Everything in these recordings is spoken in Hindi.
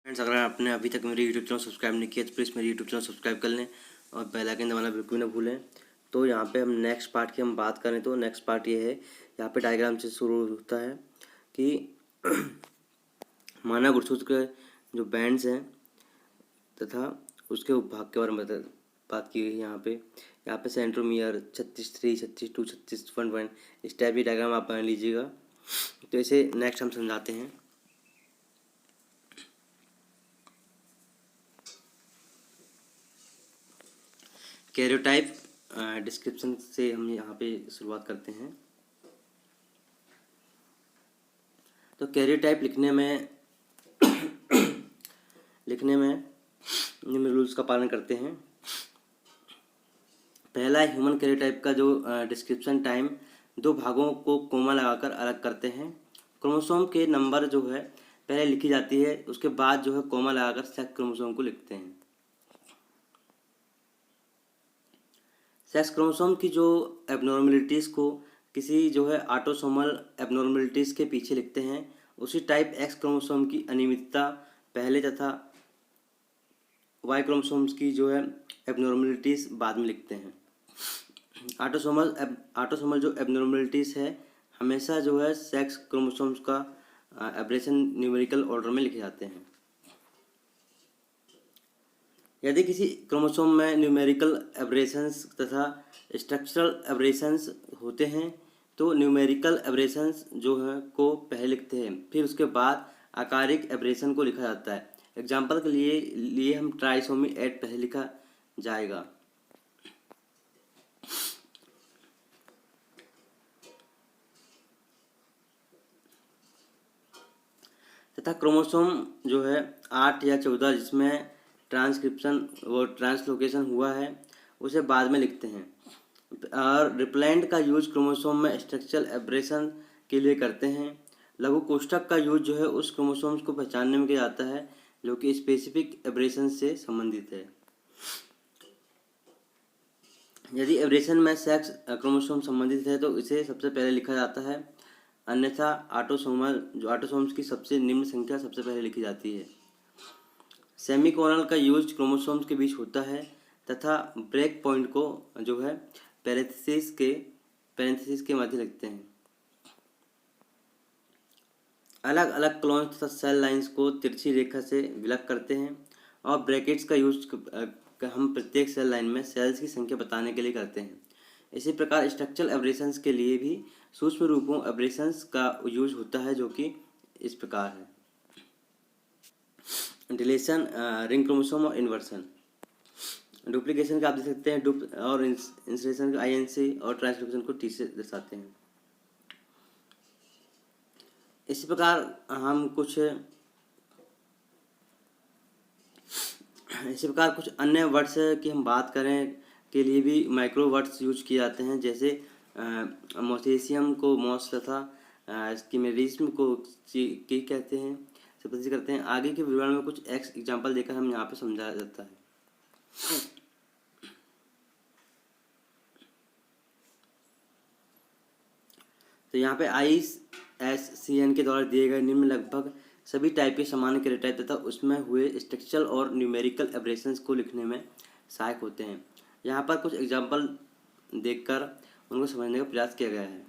फ्रेंड्स, अगर आपने अभी तक मेरे यूट्यूब चैनल सब्सक्राइब नहीं किया तो प्लीज़ मेरे यूट्यूब चैनल सब्सक्राइब कर लें और बेल आइकन दबाना बिल्कुल ना भूलें। तो यहाँ पे हम नेक्स्ट पार्ट की हम बात करें तो नेक्स्ट पार्ट ये है, यहाँ पे डायग्राम से शुरू होता है कि मानव गुणसूत्र के जो बैंड्स हैं तथा उसके उपभाग के बारे में बात की गई है। यहाँ पे सेंट्रोमियर 36(3), 36(2), 36(1) इस टाइप की डायग्राम आप बना लीजिएगा। तो इसे नेक्स्ट हम समझाते हैं। कैरियोटाइप डिस्क्रिप्शन से हम यहाँ पे शुरुआत करते हैं। तो कैरियोटाइप लिखने में निम्न रूल्स का पालन करते हैं। पहला ह्यूमन कैरियोटाइप का जो डिस्क्रिप्शन टाइम दो भागों को कोमा लगाकर अलग करते हैं। क्रोमोसोम के नंबर जो है पहले लिखी जाती है, उसके बाद जो है कोमा लगाकर सेक्स क्रोमोसोम को लिखते हैं। सेक्स क्रोमोसोम की जो एबनॉर्मलिटीज़ को किसी जो है ऑटोसोमल एबनॉर्मलिटीज़ के पीछे लिखते हैं, उसी टाइप एक्स क्रोमोसोम की अनियमितता पहले तथा वाई क्रोमोसोम्स की जो है एबनॉर्मलिटीज़ बाद में लिखते हैं। ऑटोसोमल जो एबनॉर्मलिटीज़ है हमेशा जो है सेक्स क्रोमोसोम्स का एब्रेशन न्यूमेरिकल ऑर्डर में लिखे जाते हैं। यदि किसी क्रोमोसोम में न्यूमेरिकल एब्रेशंस तथा स्ट्रक्चरल एब्रेशंस होते हैं तो न्यूमेरिकल एब्रेशंस जो है को पहले लिखते हैं, फिर उसके बाद आकारिक एब्रेशन को लिखा जाता है। एग्जाम्पल के लिए हम ट्राइसोमी 8 पहले लिखा जाएगा। तथा क्रोमोसोम जो है 8 या 14 जिसमें ट्रांसक्रिप्शन वो ट्रांसलोकेशन हुआ है उसे बाद में लिखते हैं। और रिप्लेंट का यूज क्रोमोसोम में स्ट्रक्चरल एब्रेशन के लिए करते हैं। लघु कोष्ठक का यूज जो है उस क्रोमोसोम्स को पहचानने में किया जाता है जो कि स्पेसिफिक एब्रेशन से संबंधित है। यदि एब्रेशन में सेक्स क्रोमोसोम संबंधित है तो इसे सबसे पहले लिखा जाता है, अन्यथा ऑटोसोम्स की सबसे निम्न संख्या सबसे पहले लिखी जाती है। सेमीकोलन का यूज क्रोमोसोम्स के बीच होता है तथा ब्रेक पॉइंट को जो है पैरेंथेसिस के मध्य लिखते हैं। अलग अलग क्लोन्स तथा सेल लाइंस को तिरछी रेखा से विलग करते हैं और ब्रैकेट्स का यूज हम प्रत्येक सेल लाइन में सेल्स की संख्या बताने के लिए करते हैं। इसी प्रकार स्ट्रक्चरल एब्रेशंस के लिए भी सूक्ष्म रूपों एब्रेशंस का यूज होता है, जो कि इस प्रकार है। डिलेशन, रिंग क्रोमोसोम और इन्वर्सन। डुप्लीकेशन का आप देख सकते हैं और इंसरेशन का INC और ट्रांसलोकेशन को T से दर्शाते हैं। इसी प्रकार कुछ अन्य वर्ड्स की हम बात करें के लिए भी माइक्रो वर्ड्स यूज किए जाते हैं, जैसे मोसेशियम को मॉस तथा स्कीमेरिज्म को की कहते हैं, संबंधित करते हैं। आगे के विवरण में कुछ एग्जाम्पल देकर हम यहाँ पे समझाया जाता है। तो यहाँ पे ISCN के द्वारा दिए गए निम्न लगभग सभी टाइप के सामान्य कैरियोटाइप तथा उसमें हुए स्ट्रक्चरल और न्यूमेरिकल एब्रेशंस को लिखने में सहायक होते हैं। यहाँ पर कुछ एग्जाम्पल देखकर उनको समझने का प्रयास किया गया है।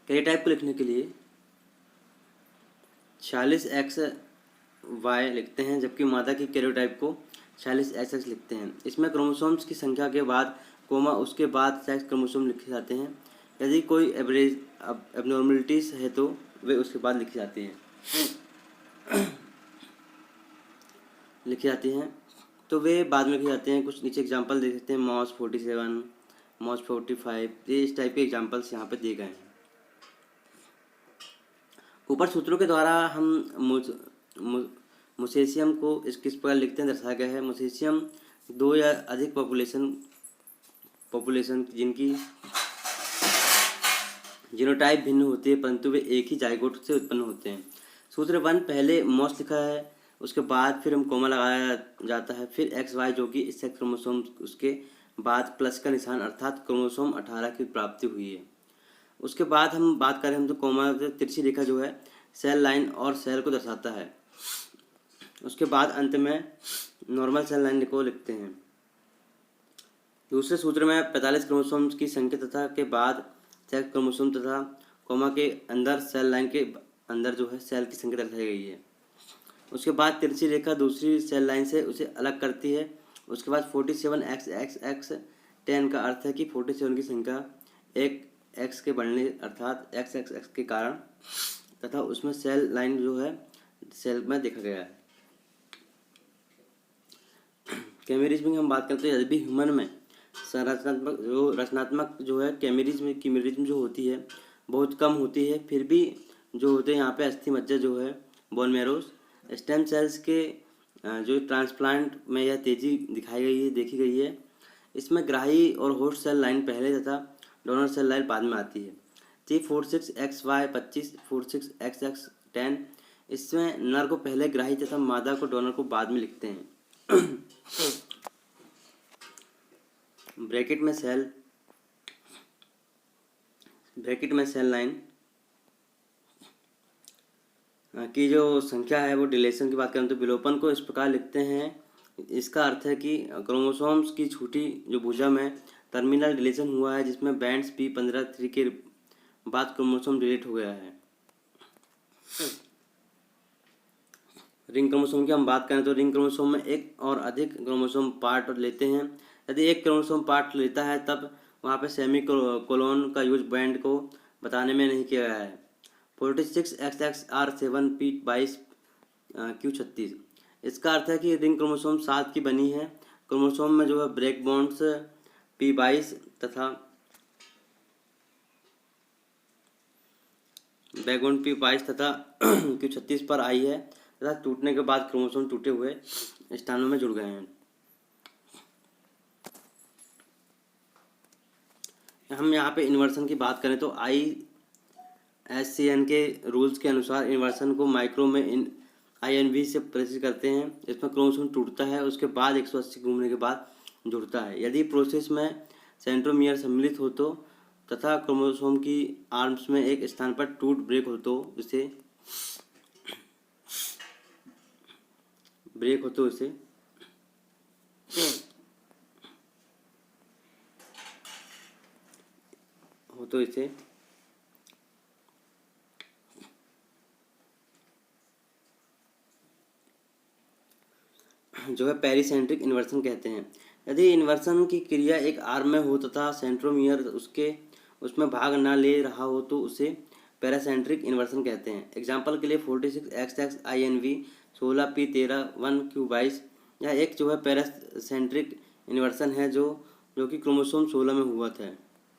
कैरियोटाइप को लिखने के लिए 46XY लिखते हैं, जबकि मादा की कैरियोटाइप को 46XX लिखते हैं। इसमें क्रोमोसोम्स की संख्या के बाद कोमा उसके बाद सेक्स क्रोमोसोम लिखे जाते हैं। यदि कोई एबनॉर्मलिटीज है तो वे उसके बाद लिखी जाती हैं तो वे बाद में लिखे जाते हैं। कुछ नीचे एग्जांपल दे सकते हैं, मॉस 47, मॉस 45, ये इस टाइप के एग्जांपल्स यहाँ पे दिए गए हैं। ऊपर सूत्रों के द्वारा हम मोसेशियम को किस प्रकार लिखते हैं दर्शाया गया है। मोसेशियम 2 या अधिक पॉपुलेशन जिनकी जीनोटाइप भिन्न होती है परंतु वे एक ही जाइगोट से उत्पन्न होते हैं। सूत्र 1 पहले मॉस लिखा है, उसके बाद फिर हम कोमा लगाया जाता है, फिर XY जो कि सेक्स क्रोमोसोम, उसके बाद प्लस का निशान अर्थात क्रोमोसोम 18 की प्राप्ति हुई है। उसके बाद हम बात करें तो कोमा तिरछी रेखा जो है सेल लाइन और सेल को दर्शाता है। उसके बाद अंत में नॉर्मल सेल लाइन को लिखते हैं। दूसरे सूत्र में 45 क्रोमोसोम्स की संख्या तथा के बाद सेक्स क्रोमोसोम तथा कोमा के अंदर सेल लाइन के अंदर जो है सेल की संख्या दर्शाई गई है। उसके बाद तिरछी रेखा दूसरी सेल लाइन से उसे अलग करती है। उसके बाद 47xxx 10 का अर्थ है कि 47 की संख्या एक x के बढ़ने अर्थात xxx के कारण तथा उसमें सेल लाइन जो है सेल में देखा गया है। कैमेरिज्म की हम बात करते हैं, यदि ह्यूमन में रचनात्मक जो है कीमेरिज्म जो होती है बहुत कम होती है, फिर भी जो होते हैं यहाँ पे अस्थि मज्जा जो है बोन मैरोस स्टेम सेल्स के जो ट्रांसप्लांट में यह तेजी देखी गई है। इसमें ग्राही और होस्ट सेल लाइन पहले तथा डोनर सेल लाइन बाद में आती है। C46XY 25 46XX 10 इसमें नर को पहले ग्राही तथा मादा को डोनर को बाद में लिखते हैं। ब्रैकेट में सेल लाइन की जो संख्या है वो डिलेशन की बात करें तो विलोपन को इस प्रकार लिखते हैं। इसका अर्थ है कि क्रोमोसोम्स की छोटी जो भुजा में टर्मिनल डिलेशन हुआ है जिसमें बैंड्स P15 के बाद क्रोमोसोम डिलीट हो गया है। रिंग क्रोमोसोम की हम बात करें तो रिंग क्रोमोसोम में एक और अधिक क्रोमोसोम पार्ट लेते हैं। यदि एक क्रोमोसोम पार्ट लेता है तब वहाँ पे सेमी कोलोन का यूज बैंड को बताने में नहीं किया गया है। 46XXR7P22 Q36 इसका अर्थ है कि रिंग क्रोमोसोम 7 की बनी है। क्रोमोसोम में जो है ब्रेक बॉन्ड्स P22 तथा बैकबोन P22 तथा Q36 पर आई है तथा टूटने के बाद क्रोमोसोम टूटे हुए स्थानों में जुड़ गए हैं। हम यहाँ पे इन्वर्सन की बात करें तो ISCN के रूल्स के अनुसार इन्वर्सन को माइक्रो में INV से प्रेसिस करते हैं। इसमें क्रोमोसोम टूटता है, उसके बाद 180 घूमने के बाद जुड़ता है। यदि प्रोसेस में सेंट्रोमियर सम्मिलित हो तो तथा क्रोमोसोम की आर्म्स में एक स्थान पर टूट ब्रेक हो तो इसे जो है पेरीसेंट्रिक इन्वर्सन कहते हैं। यदि इन्वर्सन की क्रिया एक आर्म में हो तथा सेंट्रोमियर उसमें भाग न ले रहा हो तो उसे पैरासेंट्रिक इन्वर्सन कहते हैं। एग्जाम्पल के लिए 46XX INV 16P13 1Q22 यह एक जो है पैरासेंट्रिक इन्वर्सन है जो कि क्रोमोसोम 16 में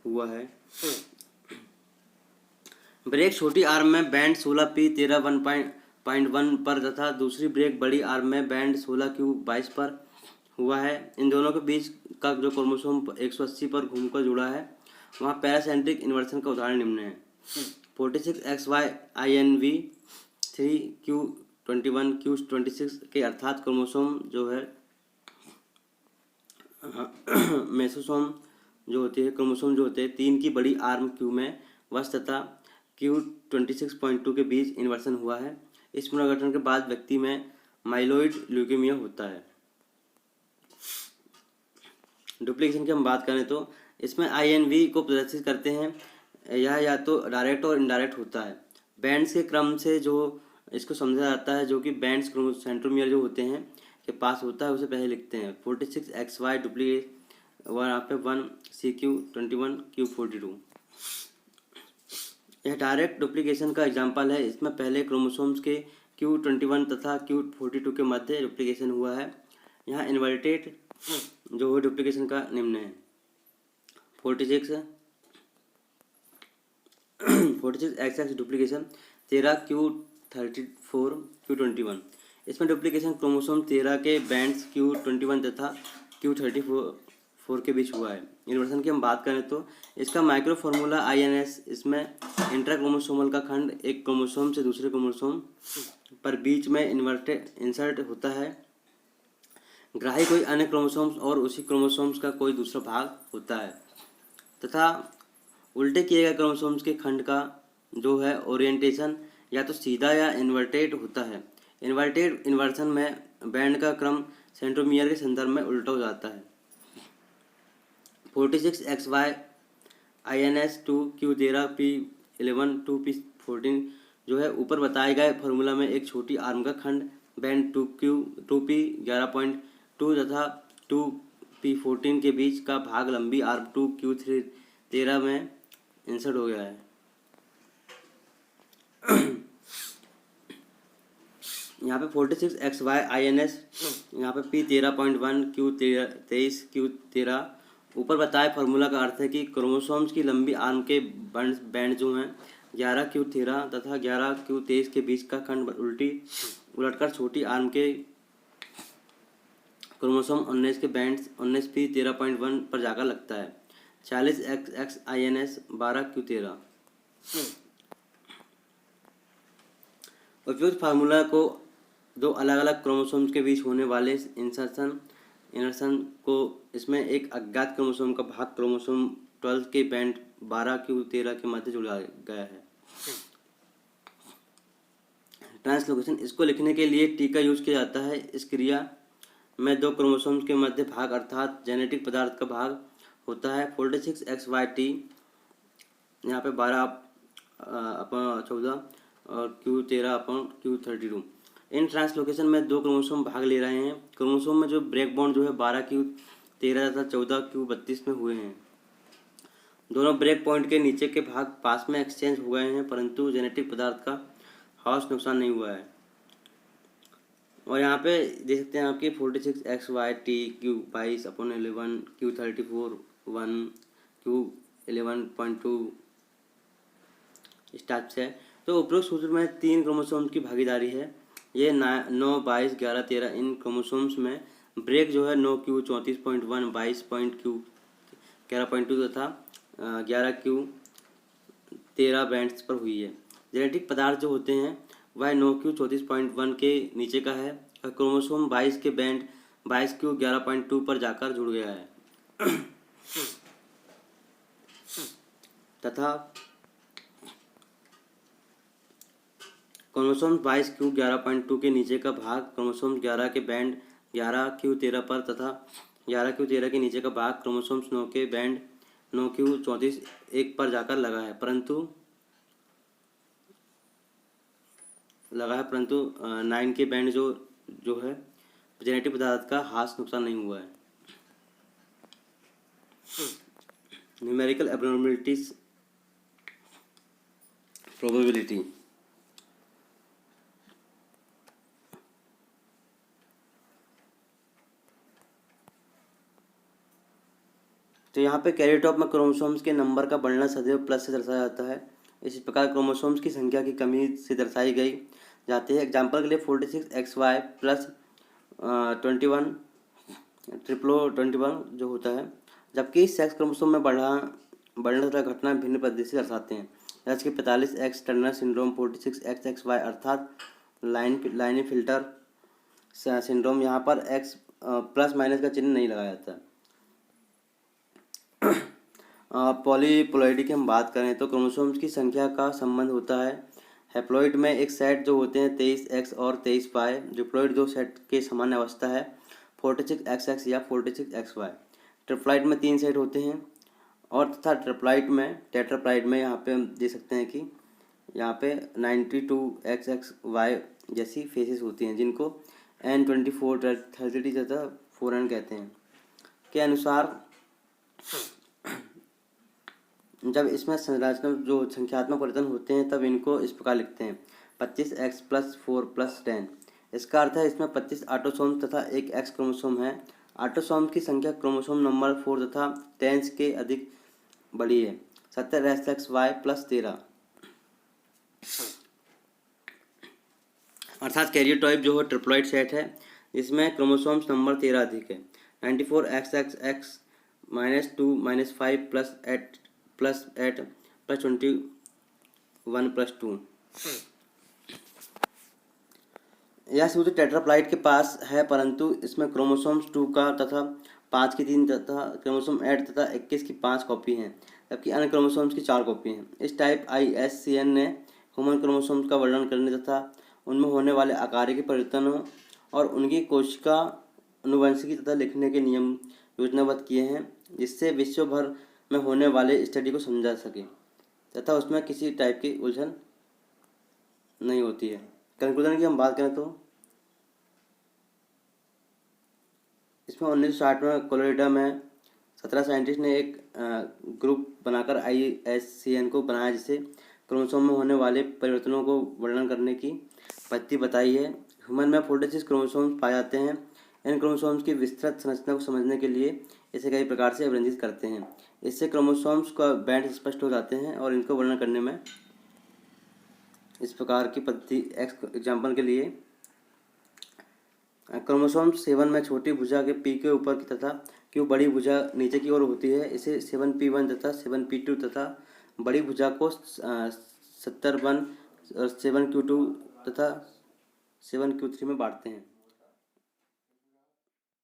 हुआ है। ब्रेक छोटी आर्म में बैंड 16P13 1.1 पर तथा दूसरी ब्रेक बड़ी आर्म में बैंड 16Q22 पर हुआ है। इन दोनों के बीच का जो क्रोमोसोम 180 पर घूमकर जुड़ा है वहाँ पैरासेंट्रिक इन्वर्सन का उदाहरण निम्न है। 46XY INV 3Q21 Q26 के अर्थात क्रोमोसोम जो है मेसोसोम जो होते हैं क्रोमोसोम जो होते हैं 3 की बड़ी आर्म Q में वश तथा Q26.2 के बीच इन्वर्सन हुआ है। इस पुनर्गठन के बाद व्यक्ति में माइलोइड ल्यूकेमिया होता है। डुप्लीकेशन की हम बात करें तो इसमें INV को प्रदर्शित करते हैं। यह या तो डायरेक्ट और इनडायरेक्ट होता है। बैंड्स के क्रम से जो इसको समझा जाता है जो कि बैंड्स सेंट्रोमियर जो होते हैं के पास होता है उसे पहले लिखते हैं। 46XY डुप्लीकेट वहाँ पे 1CQ21 Q42 यह डायरेक्ट डुप्लीकेशन का एग्जाम्पल है। इसमें पहले क्रोमोसोम्स के Q21 तथा Q42 के मध्य डुप्लीकेशन हुआ है। यहाँ इन्वर्टेड जो है डुप्लीकेशन का निम्न है। 46XX डुप्लीकेशन 13Q34 Q21 इसमें डुप्लीकेशन क्रोमोसोम 13 के बैंड्स Q21 तथा Q34 के बीच हुआ है। इन्वर्सन की हम बात करें तो इसका माइक्रो फॉर्मूला INS इसमें इंट्राक्रोमोसोमल का खंड एक क्रोमोसोम से दूसरे क्रोमोसोम पर बीच में इंसर्ट होता है। ग्राही कोई अन्य क्रोमोसोम्स और उसी क्रोमोसोम्स का कोई दूसरा भाग होता है तथा उल्टे किए गए क्रोमोसोम्स के खंड का जो है ओरिएंटेशन या तो सीधा या इन्वर्टेड होता है। इन्वर्टेड इन्वर्सन में बैंड का क्रम सेंट्रोमियर के संदर्भ में उल्टा हो जाता है। 46XY INS 2Q13 P11 2P14 जो है ऊपर बताए गए फार्मूला में एक छोटी आर्म का खंड बैंड 2P11.2 तथा 2P14 के बीच का भाग लंबी आर्म 2Q13 में इंसर्ट हो गया है। यहाँ पे 46XY INS यहाँ पे P13.1 Q23 Q13 ऊपर बताए फार्मूला का अर्थ है कि क्रोमोसोम्स की लंबी आर्म के बैंड जो हैं 11Q13 तथा 11Q23 के बीच का खंड उलटकर छोटी आर्म के क्रोमोसोम 19 के बैंड 19P13.1 पर जाकर लगता है। 40XX INS 12Q13 उपयुक्त फार्मूला को दो अलग अलग क्रोमोसोम्स के बीच होने वाले इनर्सन को इसमें एक अज्ञात क्रोमोसोम का भाग क्रोमोसोम 12 के बैंड 12Q13 के मध्य जुड़ा गया है। ट्रांसलोकेशन इसको लिखने के लिए टी का यूज किया जाता है। इस क्रिया में दो क्रोमोसोम्स के मध्य भाग अर्थात जेनेटिक पदार्थ का भाग होता है। 46XYT यहाँ पे 12/14 और Q13/Q32। इन ट्रांसलोकेशन में दो क्रोमोसोम भाग ले रहे हैं। क्रोमोसोम में जो ब्रेक बॉन्ड जो है 12Q13 तथा 14Q32 में हुए हैं। दोनों ब्रेक पॉइंट के नीचे के भाग पास में एक्सचेंज हो गए हैं, परंतु जेनेटिक पदार्थ का खास नुकसान नहीं हुआ है। और यहाँ पे देख सकते हैं आपकी 46XYT Q22/11 Q34/1 Q11.2 इस टाइप से है। तो उपरोक्त सूत्र में 3 क्रोमोसोम्स की भागीदारी है। ये 9, 22, 11, 13 इन क्रोमोसोम्स में ब्रेक जो है 9Q34.1, 22.Q11.2 तथा 11Q13 बैंड्स पर हुई है। जेनेटिक पदार्थ जो होते हैं वह 9Q34.1 के नीचे का है और क्रोमोसोम 22 के बैंड 22Q11.2 पर जाकर जुड़ गया है तथा क्रोमोसोम 22Q11.2 के नीचे का भाग क्रोमोसोम 11 के बैंड 11Q13 पर तथा 11Q13 के नीचे का भाग क्रोमोसोम्स 9 के बैंड 9Q34.1 पर जाकर लगा है, परंतु 9 के बैंड जो है जेनेटिक पदार्थ का खास नुकसान नहीं हुआ है। Numerical abnormalities probability. तो यहाँ पे कैरियोटाइप में क्रोमोसोम्स के नंबर का बढ़ना सदैव प्लस से दर्शाया जाता है। इसी प्रकार क्रोमोसोम्स की संख्या की कमी से दर्शाई गई जाती है। एग्जाम्पल के लिए 46XY प्लस 21 ट्रिपलो 21 जो होता है, जबकि सेक्स क्रोमोसोम में बढ़ना तथा घटना भिन्न पद्धति से दर्शाते हैं। जैसे कि 45X टर्नर सिंड्रोम, 46XXY अर्थात लाइनेफिल्टर सिंड्रोम। यहाँ पर X प्लस माइनस का चिन्ह नहीं लगाया जाता। पॉलीप्लॉइडी की हम बात करें तो क्रोमोसोम्स की संख्या का संबंध होता है। हैप्लॉइड में एक सेट जो होते हैं 23X और 23Y। डिप्लॉइड दो सेट के समान अवस्था है 46XX या 46XY। ट्रिप्लॉइड में 3 सेट होते हैं और तथा टेट्राप्लॉइड में यहाँ पे हम देख सकते हैं कि यहाँ पे 92XXY जैसी फेसेस होती हैं, जिनको N24, 30 तथा 4N कहते हैं। के अनुसार जब इसमें संरचनात्मक जो संख्यात्मक परिवर्तन होते हैं तब इनको इस प्रकार लिखते हैं 25X + 4 + 10। इसका अर्थ है इसमें 25 ऑटोसोम्स तथा एक X क्रोमोसोम है। ऑटोसोम की संख्या क्रोमोसोम नंबर 4 तथा 10 के अधिक बड़ी है। 70XY + 13 अर्थात कैरियोटाइप जो है ट्रिप्लॉइड सेट है, इसमें क्रोमोसोम्स नंबर 13 अधिक है। 94XXX -2 -5 + 8 + 21 + 2। यह सूत्र टेट्राप्लॉइड के पास है, परंतु इसमें क्रोमोसोम्स 2 का तथा 5 की 3 तथा क्रोमोसोम 8 तथा 21 की 5 कॉपी हैं, जबकि अन्य क्रोमोसोम्स की 4 कॉपी हैं। इस टाइप ISCN ने ह्यूमन क्रोमोसोम्स का वर्णन करने तथा उनमें होने वाले आकारिक परिवर्तनों और उनकी कोशिका आनुवंशिकी तथा लिखने के नियम योजनाबद्ध किए हैं, जिससे विश्व भर में होने वाले स्टडी को समझा सके तथा उसमें किसी टाइप की उलझन नहीं होती है। कंक्लूजन की हम बात करें तो इसमें 1960 में कोलोराडो में 17 साइंटिस्ट ने एक ग्रुप बनाकर ISCN को बनाया, जिसे क्रोमोसोम में होने वाले परिवर्तनों को वर्णन करने की पद्धति बताई है। ह्यूमन में 46 क्रोमोसोम्स पाए जाते हैं। इन क्रोमोसोम्स की विस्तृत संरचना को समझने के लिए इसे कई प्रकार से अभिव्यंजित करते हैं। इससे क्रोमोसोम्स का बैंड स्पष्ट हो जाते हैं और इनको वर्णन करने में इस प्रकार की पद्धति एग्जाम्पल के लिए क्रोमोसोम 7 में छोटी भुजा के P के ऊपर की तथा Q बड़ी भुजा नीचे की ओर होती है। इसे 7P1 तथा 7P2 तथा बड़ी भुजा को 71 और 7Q2 तथा 7Q3 में बांटते हैं।